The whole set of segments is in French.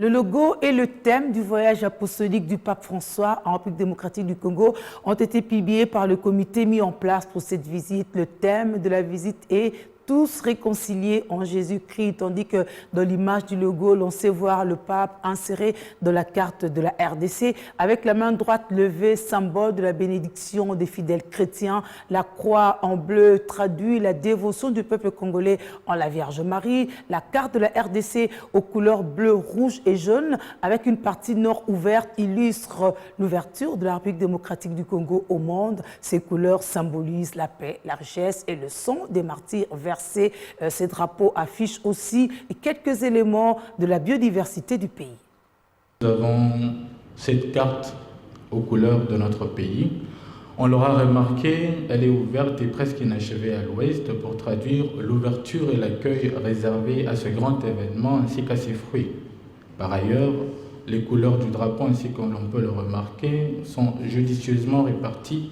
Le logo et le thème du voyage apostolique du pape François en République démocratique du Congo ont été publiés par le comité mis en place pour cette visite. Le thème de la visite est « Tous réconciliés en Jésus-Christ », tandis que dans l'image du logo, l'on sait voir le pape inséré dans la carte de la RDC avec la main droite levée, symbole de la bénédiction des fidèles chrétiens. La croix en bleu traduit la dévotion du peuple congolais en la Vierge Marie. La carte de la RDC aux couleurs bleu, rouge et jaune avec une partie nord ouverte illustre l'ouverture de la République démocratique du Congo au monde. Ces couleurs symbolisent la paix, la richesse et le sang des martyrs versés. Ces drapeaux affichent aussi quelques éléments de la biodiversité du pays. Nous avons cette carte aux couleurs de notre pays. On l'aura remarqué, elle est ouverte et presque inachevée à l'ouest pour traduire l'ouverture et l'accueil réservé à ce grand événement ainsi qu'à ses fruits. Par ailleurs, les couleurs du drapeau ainsi que l'on peut le remarquer sont judicieusement réparties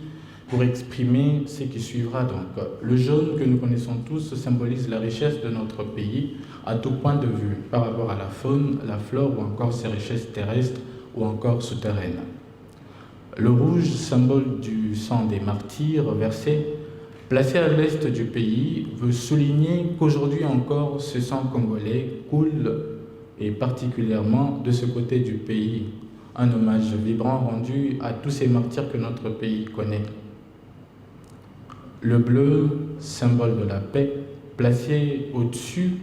pour exprimer ce qui suivra. Donc, le jaune que nous connaissons tous symbolise la richesse de notre pays à tout point de vue par rapport à la faune, la flore ou encore ses richesses terrestres ou encore souterraines. Le rouge, symbole du sang des martyrs versés, placé à l'est du pays, veut souligner qu'aujourd'hui encore ce sang congolais coule et particulièrement de ce côté du pays. Un hommage vibrant rendu à tous ces martyrs que notre pays connaît. Le bleu, symbole de la paix, placé au-dessus,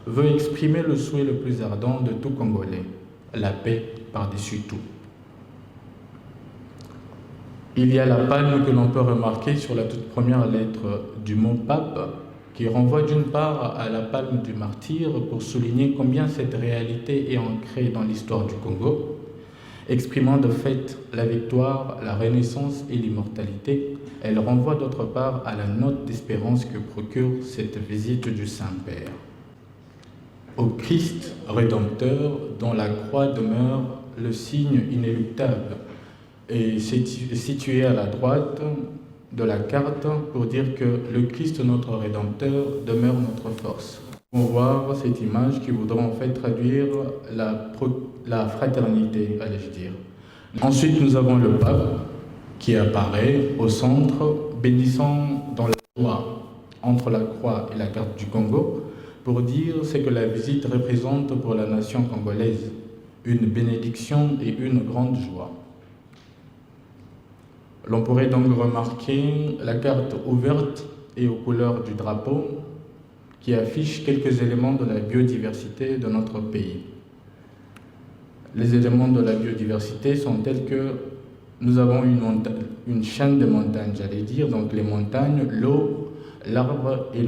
veut exprimer le souhait le plus ardent de tout Congolais, la paix par-dessus tout. Il y a la palme que l'on peut remarquer sur la toute première lettre du mot pape, qui renvoie d'une part à la palme du martyr pour souligner combien cette réalité est ancrée dans l'histoire du Congo, exprimant de fait la victoire, la renaissance et l'immortalité. Elle renvoie d'autre part à la note d'espérance que procure cette visite du Saint-Père. Au Christ Rédempteur, dont la croix demeure le signe inéluctable, et situé à la droite de la carte pour dire que le Christ, notre Rédempteur, demeure notre force. On voit cette image qui voudrait en fait traduire la fraternité, allais-je dire. Ensuite, nous avons le pape qui apparaît au centre, bénissant dans la joie entre la croix et la carte du Congo, pour dire ce que la visite représente pour la nation congolaise, une bénédiction et une grande joie. L'on pourrait donc remarquer la carte ouverte et aux couleurs du drapeau qui affiche quelques éléments de la biodiversité de notre pays. Les éléments de la biodiversité sont tels que nous avons une chaîne de montagnes, j'allais dire, donc les montagnes, l'eau, l'arbre et l'eau.